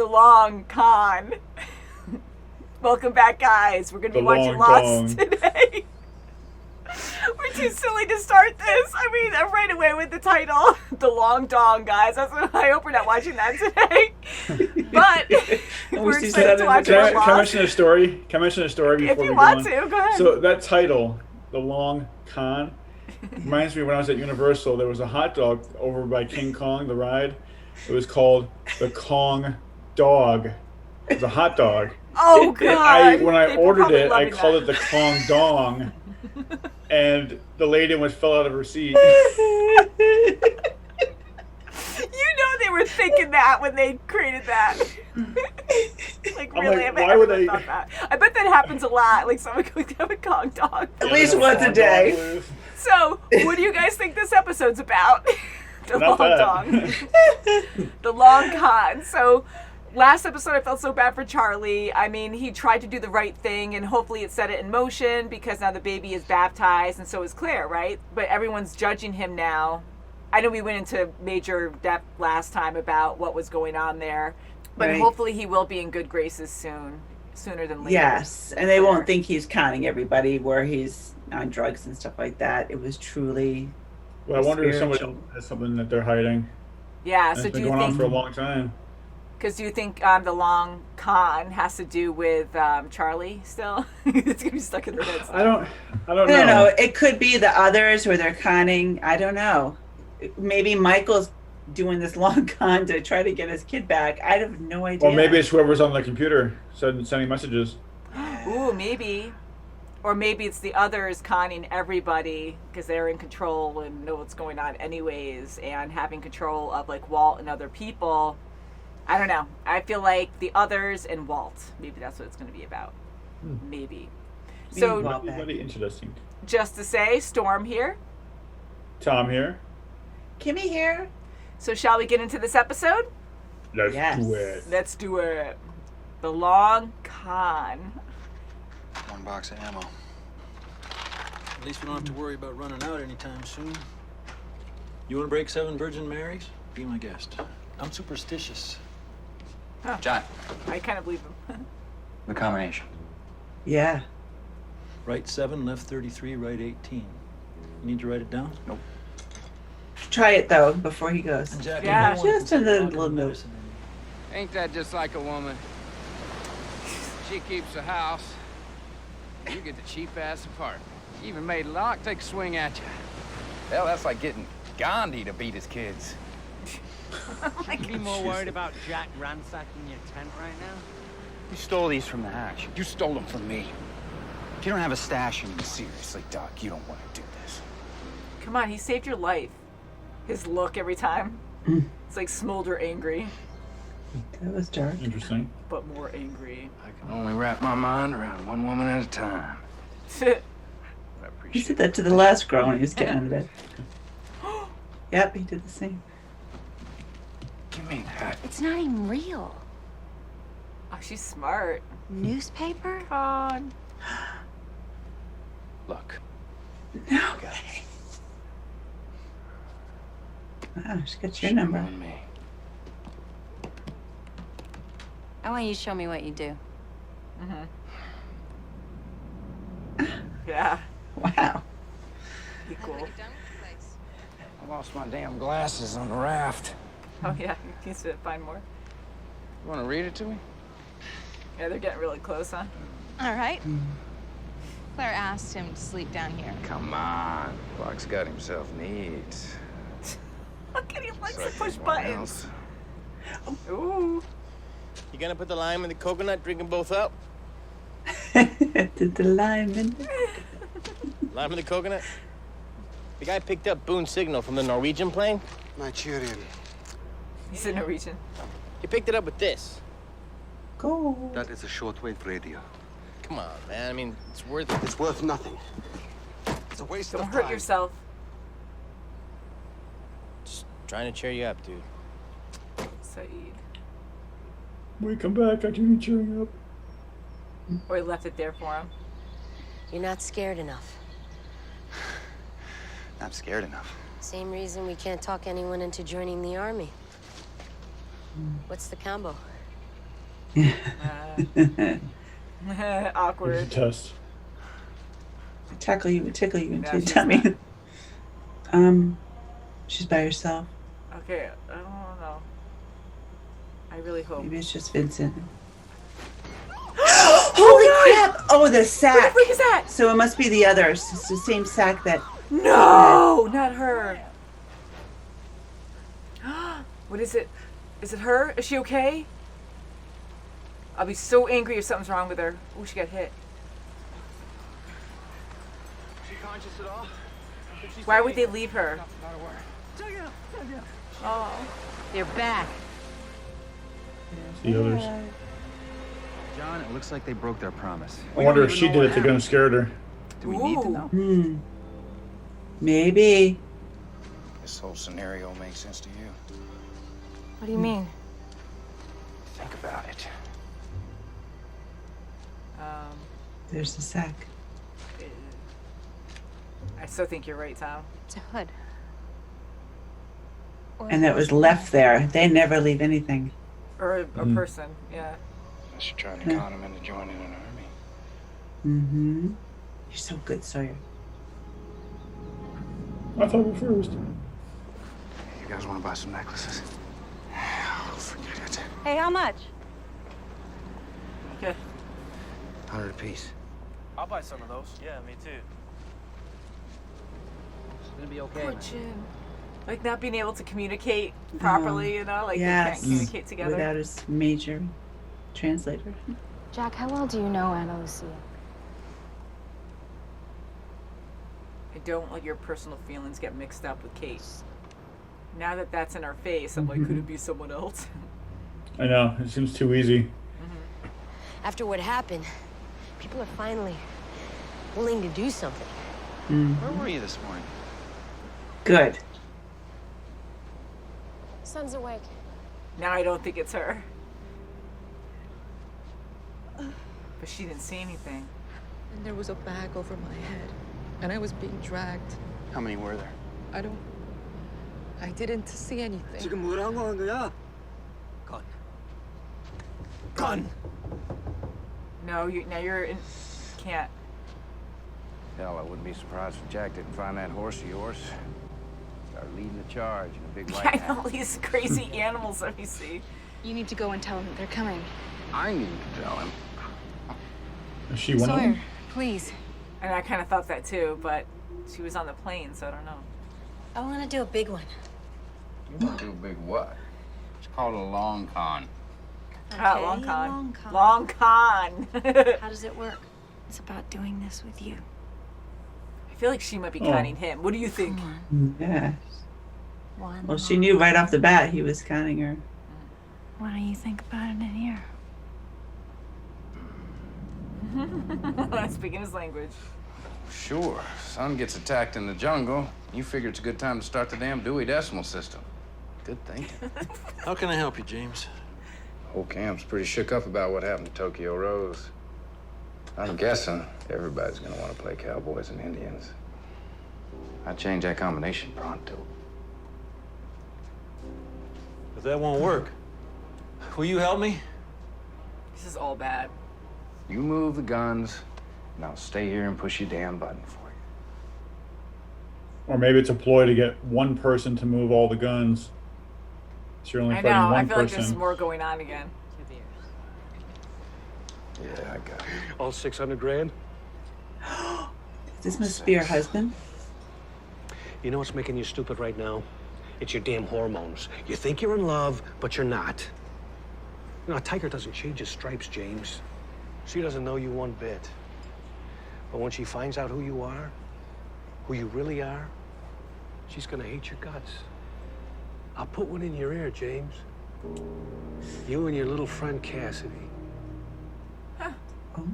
The Long Con. Welcome back, guys. We're going to be watching Lost today. We're too silly to start this. I mean, I'm right away with the title. The Long Dong, guys. I hope we're not watching that today. But we're excited to watch Lost. Can I mention a story? Can I mention a story before we go on? If you want to, go ahead. So that title, The Long Con, reminds me when I was at Universal, there was a hot dog over by King Kong, the ride. It was called the Kong Dog. It was a hot dog. Oh, God. When I ordered it, I called it the Kong Dong. And the lady almost fell out of her seat. You know they were thinking that when they created that. Like, really? Like, why would they? Thought that. I bet that happens a lot. Like, someone could have a Kong dog. At least once a day. So, what do you guys think this episode's about? The Long Dong. The Long Con. So, last episode, I felt so bad for Charlie. I mean, he tried to do the right thing, and hopefully it set it in motion because now the baby is baptized, and so is Claire, right? But everyone's judging him now. I know we went into major depth last time about what was going on there, but hopefully he will be in good graces sooner than later. Yes, and they won't think he's conning everybody where he's on drugs and stuff like that. It was truly Well, I wonder if somebody has something that they're hiding. Yeah, so it's been going on for a long time. Because do you think the Long Con has to do with Charlie still? It's going to be stuck in their heads. I don't know. No, it could be the others where they're conning. I don't know. Maybe Michael's doing this long con to try to get his kid back. I have no idea. Or maybe it's whoever's on the computer sending messages. Ooh, maybe. Or maybe it's the others conning everybody because they're in control and know what's going on anyways and having control of like Walt and other people. I don't know. I feel like the others and Walt. Maybe that's what it's going to be about. Maybe. So, very interesting. Just to say, Storm here. Tom here. Kimmy here. So shall we get into this episode? Let's do it. Let's do it. The Long Con. One box of ammo. At least we don't have to worry about running out anytime soon. You want to break 7 Virgin Marys? Be my guest. I'm superstitious. Huh. John. I kind of believe him. The combination. Yeah. Right 7, left 33, right 18. You need to write it down? Nope. Try it though before he goes. Jackie, Yeah. Just a little note. Ain't that just like a woman? She keeps the house. You get the cheap-ass apartment. You even made Locke take a swing at you. Hell, that's like getting Gandhi to beat his kids. You be more worried about Jack ransacking your tent right now? You stole these from the hatch. You stole them from me. If you don't have a stash in you, seriously, Doc, you don't want to do this. Come on, he saved your life. His look every time. It's like smolder angry. That was dark. Interesting. But more angry. I can only wrap my mind around one woman at a time. He said that to the last girl when he was getting out of bed. Yep, he did the same. Give me that. It's not even real. Oh, she's smart. Newspaper? Come on. Look. No way. Wow, she got your number. On me. I want you to show me what you do. Yeah. Wow. Be cool. I lost my damn glasses on the raft. Oh, yeah. He needs to find more. You want to read it to me? Yeah, they're getting really close, huh? All right. Claire asked him to sleep down here. Come on. Clark's got himself needs. Look at he likes to push Someone buttons. else. Ooh. You gonna put the lime in the coconut, drink them both up? Did the lime in Lime in the coconut? The guy picked up Boone's signal from the Norwegian plane. Nigerian. He's a Norwegian. He picked it up with this. Go. That is a shortwave radio. Come on, man. I mean, it's worth it. It's worth nothing. It's a waste Don't of hurt time. yourself. Just trying to cheer you up, dude. Saeed. When we come back, I can be cheering up. Or he left it there for him. You're not scared enough. I'm scared enough. Same reason we can't talk anyone into joining the army. What's the combo? Awkward. Test. Tickle you into No, your she's tummy. She's by herself. Okay, I don't know. I really hope. Maybe it's just Vincent. Holy crap! Oh, the sack. What the freak is that? So it must be the others. It's the same sack that. No, not her. What is it? Is it her? Is she okay? I'll be so angry if something's wrong with her. Oh, she got hit. Is she conscious at all? Why would they leave her? Not a word. Oh. They're back. The others. John, it looks like they broke their promise. I wonder if she did it to get him scared her. Do we need to know? Maybe. This whole scenario makes sense to you. What do you mean? Think about it. There's the sack. I still think you're right, Tom. It's a hood. And that was left there. They never leave anything. Or a person, yeah. Unless you're trying to con him into joining an army. Mm-hmm. You're so good, Sawyer. I thought we first. You guys want to buy some necklaces? Oh, forget it. Hey, how much? Okay. 100 apiece. I'll buy some of those. Yeah, me too. It's gonna be okay. Poor Jim. Like not being able to communicate properly, you know? Like they Yes. can't communicate together. Without his major translator. Jack, how well do you know Anna Lucia? I don't let your personal feelings get mixed up with Kate. Now that that's in our face, I'm like, could it be someone else? I know. It seems too easy. After what happened, people are finally willing to do something. Where were you this morning? Good. Son's awake. Now I don't think it's her. But she didn't see anything. And there was a bag over my head, and I was being dragged. How many were there? I didn't see anything. 지금 뭐라고 한 거야? Gun. No, now you're in. Can't. Hell, I wouldn't be surprised if Jack didn't find that horse of yours. Start leading the charge in a big white I hat. know all these crazy animals that we see. You need to go and tell him that they're coming. I need to tell him. Is she one of Sawyer, them? please. And I kind of thought that too, but she was on the plane, so I don't know. I want to do a big one. You want to do a big what? It's called a long con. Ah, long con. long con. Long con. How does it work? It's about doing this with you. I feel like she might be conning him. What do you think? Yeah. One. Well, she knew right off the bat he was conning her. Why don't you think about it in here? Speaking his language. Sure. Son gets attacked in the jungle. You figure it's a good time to start the damn Dewey Decimal System. Good thinking. How can I help you, James? Whole camp's pretty shook up about what happened to Tokyo Rose. I'm guessing everybody's gonna want to play cowboys and Indians. I'd change that combination pronto. But that won't work. Will you help me? This is all bad. You move the guns, and I'll stay here and push your damn button for you. Or maybe it's a ploy to get one person to move all the guns. So you're only I fighting know. I one feel like there's person. more going on again. Yeah, I got it. All 600 grand? This must be her husband. You know what's making you stupid right now? It's your damn hormones. You think you're in love, but you're not. You know, a tiger doesn't change his stripes, James. She doesn't know you one bit. But when she finds out who you are, who you really are, she's gonna hate your guts. I'll put one in your ear, James. You and your little friend Cassidy. Oh.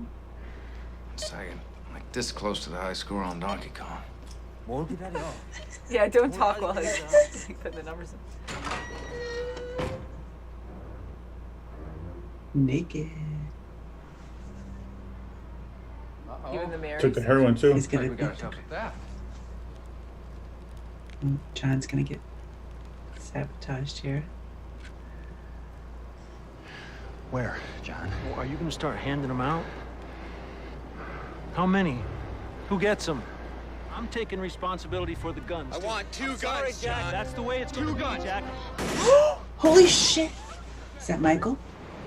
Second, like this close to the high score on Donkey Kong. Won't be that at all. Yeah, don't talk while he's putting the numbers in. Naked. Even the mayor. Took the heroin too. He's gonna. We got ourselves a theft. John's gonna get sabotaged here. Where, John? Well, are you gonna start handing them out? How many? Who gets them? I'm taking responsibility for the guns. I want two guns, Sorry, Jack. John. That's the way it's gonna be, Jack. Holy shit! Is that Michael?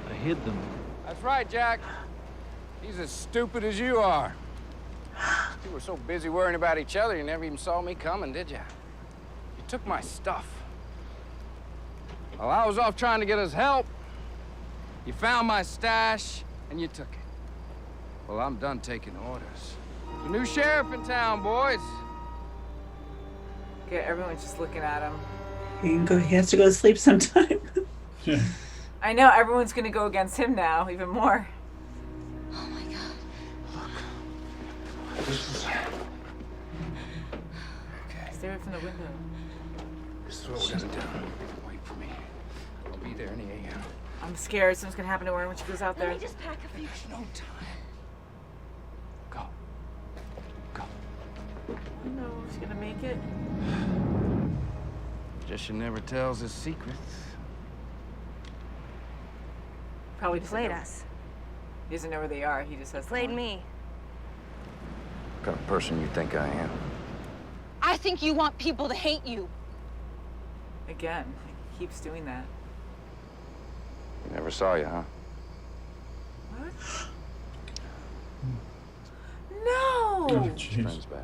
I hid them. That's right, Jack. He's as stupid as you are. You were so busy worrying about each other, you never even saw me coming, did you? You took my stuff. While I was off trying to get us help, you found my stash, and you took it. Well, I'm done taking orders. The new sheriff in town, boys. Yeah, everyone's just looking at him. He has to go to sleep sometime. Yeah. I know, everyone's gonna go against him now, even more. Oh my God. Stay away from the window. This is what we're gonna do. Wait for me. I'll be there in the AM. I'm scared something's gonna happen to her when she goes out there. Let me just pack a few. There's no time. Go. Go. No, she's gonna make it. Just she never tells his secrets. Probably just Played us. He doesn't know where they are. He just has Played me. What kind of person you think I am? I think you want people to hate you. Again, he keeps doing that. Never saw you, huh? What? No! Oh, jeez. Friends back.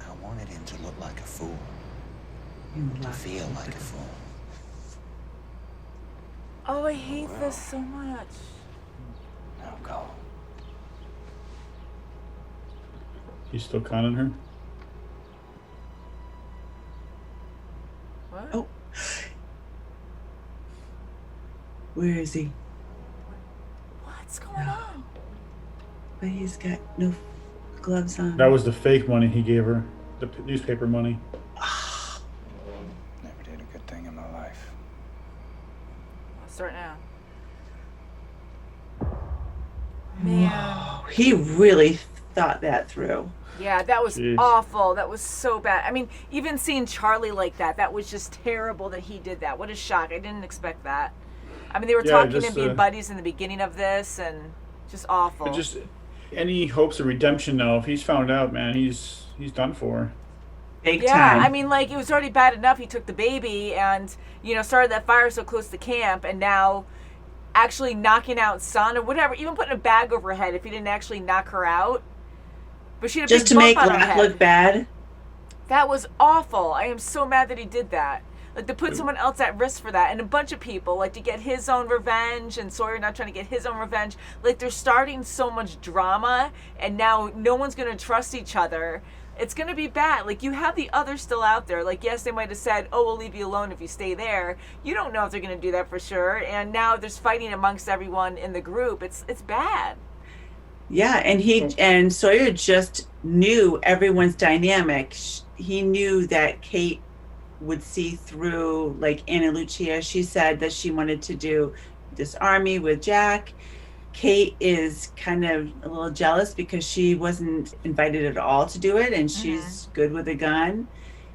I wanted him to look like a fool. To feel like a fool. Oh, I hate this so much. Now go. He's still conning her? What? Oh. Where is he? What's going on? But he's got no gloves on. That was the fake money he gave her. The newspaper money. Never did a good thing in my life. I'll start now. Man. He really thought that through. Yeah, that was Jeez. awful. That was so bad. I mean, even seeing Charlie like that was just terrible that he did that. What a shock. I didn't expect that. I mean, they were talking and being buddies in the beginning of this, and just awful. But just any hopes of redemption now, if he's found out, man, he's done for. Big Yeah, time. I mean, like, it was already bad enough he took the baby and, you know, started that fire so close to camp, and now actually knocking out Son or whatever, even putting a bag over her head if he didn't actually knock her out. But she had a just big to bump make on her Locke head. look bad. That was awful. I am so mad that he did that. Like, to put someone else at risk for that, and a bunch of people, like, to get his own revenge, and Sawyer not trying to get his own revenge. Like, they're starting so much drama, and now no one's going to trust each other. It's going to be bad. Like, you have the others still out there. Like, yes, they might have said, oh, we'll leave you alone if you stay there. You don't know if they're going to do that for sure. And now there's fighting amongst everyone in the group. It's bad. Yeah, and Sawyer just knew everyone's dynamic. He knew that Kate would see through, like Anna Lucia. She said that she wanted to do this army with Jack. Kate is kind of a little jealous because she wasn't invited at all to do it, and she's good with a gun.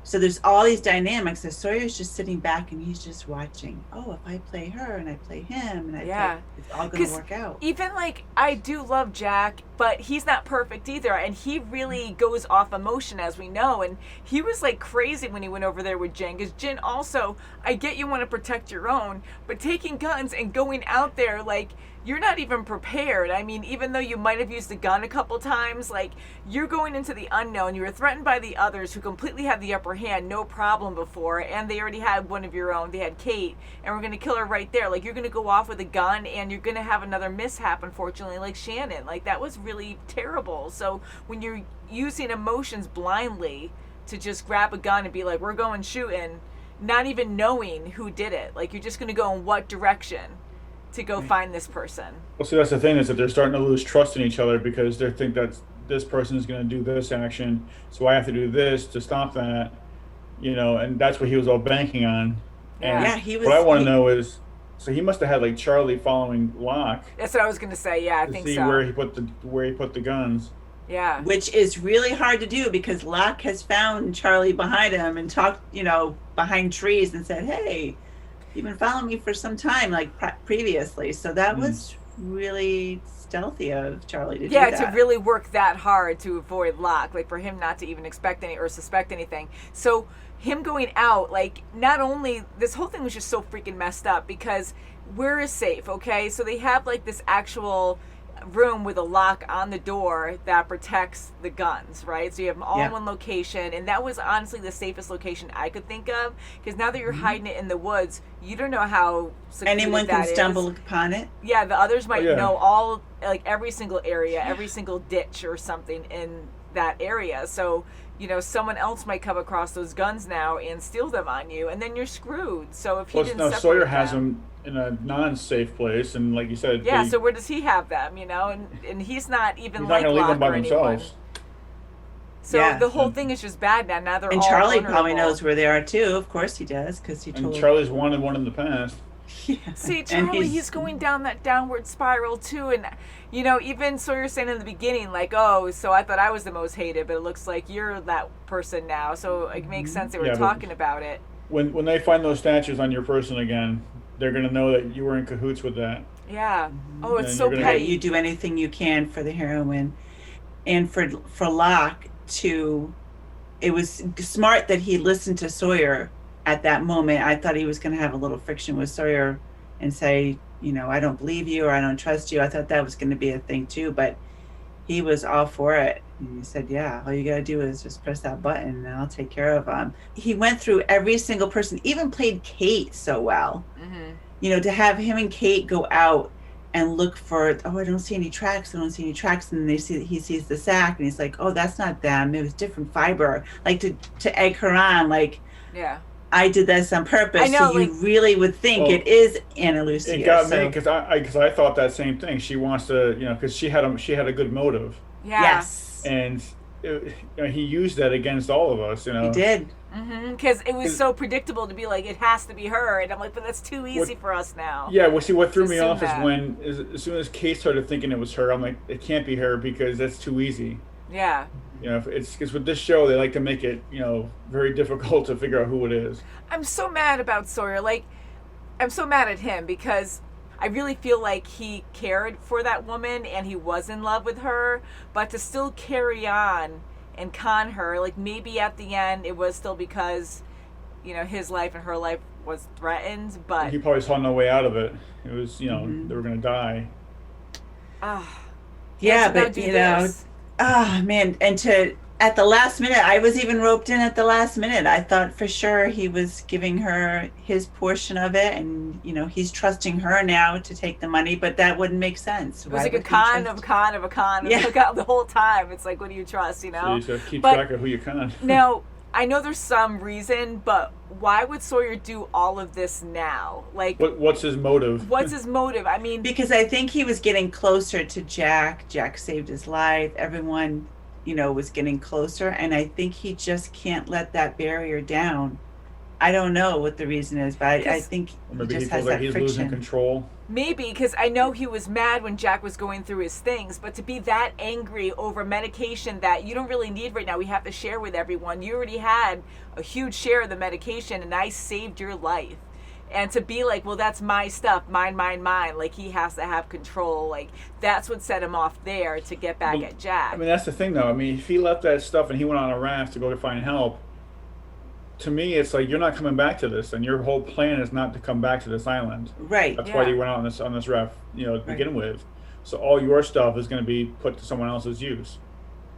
So there's all these dynamics that Sawyer's just sitting back and he's just watching. Oh, if I play her and I play him and I play, it's all going to work out. Even, like, I do love Jack, but he's not perfect either, and he really goes off emotion, as we know, and he was, like, crazy when he went over there with Jen, because Jen also, I get you want to protect your own, but taking guns and going out there, like, you're not even prepared. I mean, even though you might have used a gun a couple times, like, you're going into the unknown. You were threatened by the others who completely had the upper hand, no problem before, and they already had one of your own. They had Kate, and we're going to kill her right there. Like, you're going to go off with a gun, and you're going to have another mishap, unfortunately, like Shannon. Like, that was really terrible. So when you're using emotions blindly to just grab a gun and be like, we're going shooting, not even knowing who did it. Like, you're just going to go in what direction to go find this person. Well, see, that's the thing, is that they're starting to lose trust in each other because they think that this person is going to do this action, so I have to do this to stop that, you know, and that's what he was all banking on. And yeah, he was. What I want to know is, so he must have had, like, Charlie following Locke. That's what I was going to say. Yeah, I think see so. where he put the guns. Yeah. Which is really hard to do because Locke has found Charlie behind him and talked, you know, behind trees and said, hey. You've been following me for some time, like previously. So that was really stealthy of Charlie to do that. Yeah, to really work that hard to avoid Locke, like for him not to even expect any or suspect anything. So him going out, like, not only, this whole thing was just so freaking messed up because where is safe, okay? So they have like this actual room with a lock on the door that protects the guns, right? So you have them all in one location, and that was honestly the safest location I could think of, because now that you're hiding it in the woods, you don't know how anyone can stumble upon it. Yeah, the others might know all, like every single area, every single ditch or something in that area. So, you know, someone else might come across those guns now and steal them on you, and then you're screwed. So if he didn't separate Sawyer has them in a non-safe place, and like you said, so where does he have them? You know, and he's not even he's like not going to leave them by anyone. themselves. So the whole thing is just bad now. Now they're and all Charlie vulnerable. probably knows where they are too. Of course he does, because he told. And Charlie's wanted one in the past. See, Charlie, he's going down that downward spiral too, and you know, even Sawyer saying in the beginning, like, "Oh, so I thought I was the most hated, but it looks like you're that person now." So it makes sense they were talking about it. When they find those statues on your person again, they're going to know that you were in cahoots with that. Yeah. Oh, it's And so petty. You do anything you can for the heroine, and for Locke to. It was smart that he listened to Sawyer at that moment. I thought he was going to have a little friction with Sawyer and say, you know, I don't believe you or I don't trust you. I thought that was going to be a thing too, but he was all for it. And he said, yeah, all you got to do is just press that button and I'll take care of him. He went through every single person, even played Kate so well. You know, to have him and Kate go out and look for, oh, I don't see any tracks. I don't see any tracks. And he sees the sack and he's like, oh, that's not them. It was different fiber. Like to egg her on, like, I did this on purpose. I know, so you really would think it is Ana Lucia. It got me because I thought that same thing. She wants to, you know, because she had a good motive. Yes. And he used that against all of us, you know. He did. Because it was so predictable to be like, it has to be her, and I'm like, but that's too easy for us now. Yeah, well, see, what threw me off is when, as soon as Kate started thinking it was her, I'm like, it can't be her because that's too easy. Yeah. You know, it's because with this show, they like to make it, you know, very difficult to figure out who it is. I'm so mad about Sawyer. Like, I'm so mad at him because I really feel like he cared for that woman and he was in love with her, but to still carry on and con her, like maybe at the end it was still because, you know, his life and her life was threatened, but he probably saw no way out of it. It was, you know, they were going to die. Yeah, but you know, man, and at the last minute, I was even roped in at the last minute. I thought for sure he was giving her his portion of it, and you know, he's trusting her now to take the money, but that wouldn't make sense. It was like a con of a con of a con. Yeah. The whole time, it's like, what do you trust, you know? So you just keep track of who you con. Now, I know there's some reason, but why would Sawyer do all of this now? Like, what's his motive? What's his motive? I mean, because I think he was getting closer to Jack. Jack saved his life. Everyone, you know, was getting closer, and I think he just can't let that barrier down. I don't know what the reason is, but I think he just has that friction. Losing control. Maybe, because I know he was mad when Jack was going through his things, but to be that angry over medication that you don't really need right now, we have to share with everyone. You already had a huge share of the medication, and I saved your life. And to be like, well, that's my stuff, mine, like he has to have control, like that's what set him off there to get back at Jack. I mean, that's the thing, though. I mean, if he left that stuff and he went on a raft to go to find help, to me, it's like, you're not coming back to this, and your whole plan is not to come back to this island. Right. That's why you went on this raft, you know, to begin with. So all your stuff is going to be put to someone else's use,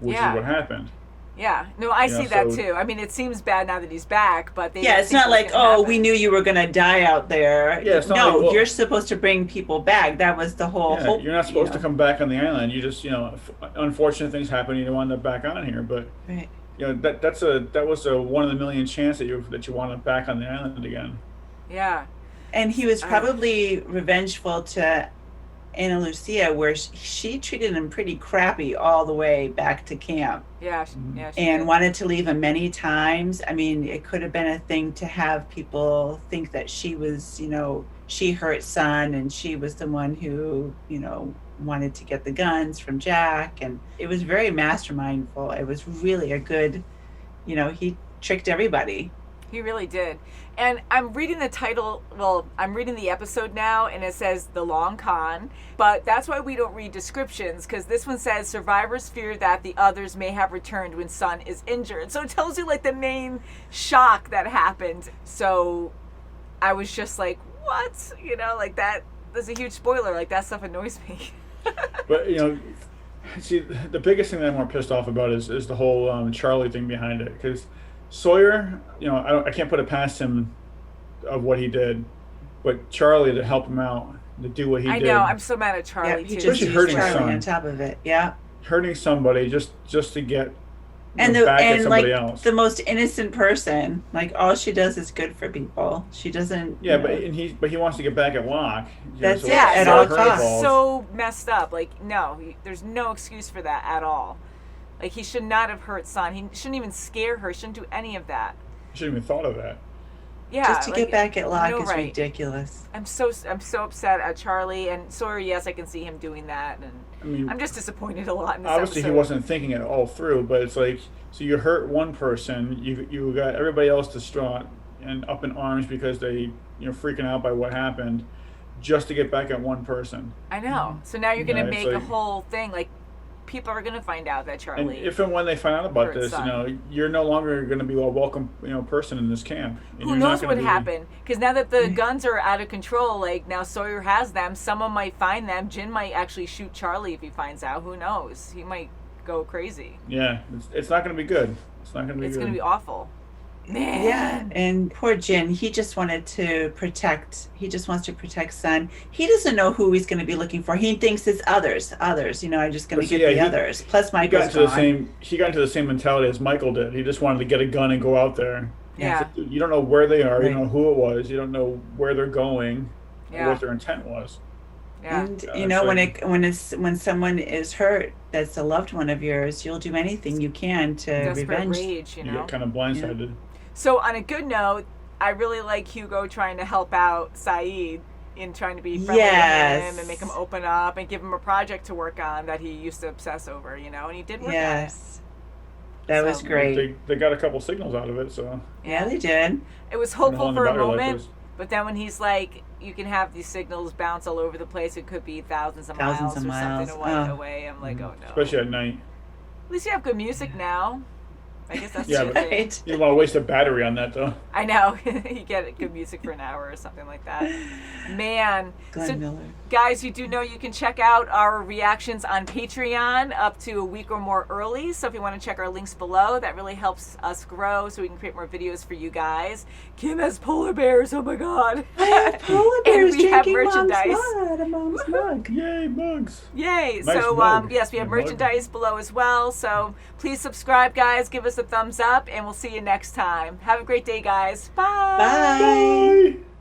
which is what happened. Yeah, no, I see that too. I mean, it seems bad now that he's back, but it's not like, we knew you were going to die out there. Yeah, it's not like, you're supposed to bring people back. That was the whole hope. You're not supposed to come back on the island. You just, you know, unfortunate things happen. You don't end up back on here, but you know, that was a 1 in a million chance that you want him back on the island again. Yeah, and he was probably revengeful to Ana Lucia, where she treated him pretty crappy all the way back to camp. Yeah, and wanted to leave him many times. I mean, it could have been a thing to have people think that she was, you know, she hurt Son, and she was the one who, you know, wanted to get the guns from Jack, and it was very mastermindful. It was really a good, you know, he tricked everybody. He really did. And I'm reading the title, I'm reading the episode now, and it says The Long Con. But that's why we don't read descriptions, because this one says, survivors fear that the others may have returned when Son is injured. So it tells you, like, the main shock that happened. So I was just like, what? You know, like, that, there's a huge spoiler. Like, that stuff annoys me. But, you know, see, the biggest thing that I'm more pissed off about is the whole Charlie thing behind it. Because Sawyer, you know, I can't put it past him of what he did, but Charlie to help him out, to do what he did. I know, I'm so mad at Charlie, he too. just Especially hurting Charlie son. on top of it. Yeah. Hurting somebody just to get And back at and somebody like else. the most innocent person, like all she does is good for people. She doesn't. Yeah, you know. but he wants to get back at Locke. You know, That's so it, it's at not all her costs. fault. So messed up. Like, no, there's no excuse for that at all. Like, he should not have hurt Son. He shouldn't even scare her. Shouldn't do any of that. I shouldn't even thought of that. Yeah, Just to get back at Locke no is right. ridiculous. I'm so upset at Charlie and Sawyer. Yes, I can see him doing that, and I mean, I'm just disappointed a lot in this obviously episode. he wasn't thinking it all through, but it's like, so you hurt one person, you got everybody else distraught and up in arms because they, you know, freaking out by what happened, just to get back at one person. I know. So now you're gonna Yeah, it's make a like- whole thing like people are gonna find out that And Charlie. if and when they find out about hurt this, Son. you know, you're no longer going to be a welcome, you know, person in this camp. And Who you're not knows gonna what be- happened? Because now that the guns are out of control, like now Sawyer has them. Someone might find them. Jin might actually shoot Charlie if he finds out. Who knows? He might go crazy. Yeah, it's not going to be good. It's not going to be It's good. gonna be awful. Man. Yeah, and poor Jin, he just wanted to protect. He just wants to protect Son. He doesn't know who he's going to be looking for. He thinks it's others. You know, I'm just going But to see, get yeah, the others. Plus, He got Michael's into the gone. same. He got into the same mentality as Michael did. He just wanted to get a gun and go out there. Yeah. So you don't know where they are. You Right. don't know who it was. You don't know where they're going, Yeah. or what their intent was. Yeah. And Yeah, you know, it's when someone is hurt, that's a loved one of yours, you'll do anything you can to Desperate revenge. rage, you You know. get kind of blindsided. So on a good note, I really like Hugo trying to help out Saeed in trying to be friendly with him and make him open up and give him a project to work on that he used to obsess over, you know, and he did work on it. Yes, that was So- great. They got a couple signals out of it, so. Yeah, they did. It was I don't know hopeful how for a the battery life moment, is. but then when he's like, you can have these signals bounce all over the place. It could be thousands of miles or miles. something away. I'm like, oh no. Especially at night. At least you have good music now. I guess that's Yeah, the but thing. Right. you don't want to waste a battery on that, though. I know. You get good music for an hour or something like that. Man. Glenn So, Miller. guys, you do know you can check out our reactions on Patreon up to a week or more early. So if you want to check our links below, that really helps us grow so we can create more videos for you guys. Kim has polar bears. Oh my God. I have polar bears And we have drinking merchandise. Mom's blood, a mom's mug. Yay, mugs. Yay. Nice So, mug. yes, we have Good mug. merchandise below as well. So please subscribe, guys. Give us a thumbs up, and we'll see you next time. Have a great day, guys. Bye. Bye. Bye.